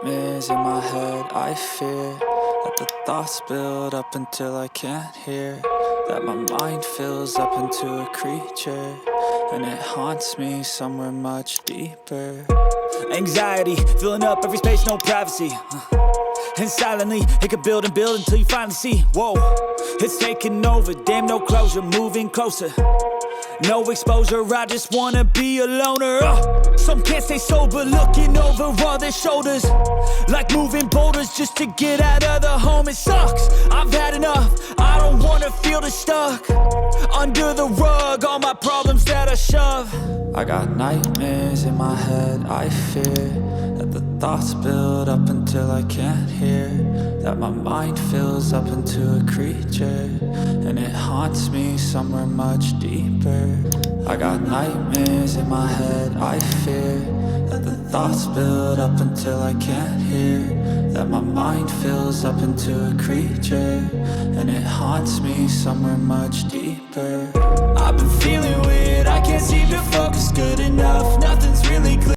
nightmares in my head, I fear that the thoughts build up until I can't hear, that my mind fills up into a creature, and it haunts me somewhere much deeper. Anxiety, filling up every space, no privacy. And silently, it could build and build until you finally see, whoa, it's taking over, damn, no closure, moving closer. No exposure, I just wanna be a loner. Some can't stay sober, looking over all their shoulders, like moving boulders just to get out of the home. It sucks, I've had enough, I don't wanna feel the stuck under the rug, all my problems that I shove. I got nightmares in my head, I fear that the thoughts build up until I can't hear, that my mind fills up into a creature, and it haunts me somewhere much deeper. I got nightmares in my head, I fear that the thoughts build up until I can't hear, that my mind fills up into a creature, and it haunts me somewhere much deeper. I've been feeling weird, I can't seem to focus good enough, nothing's really clear.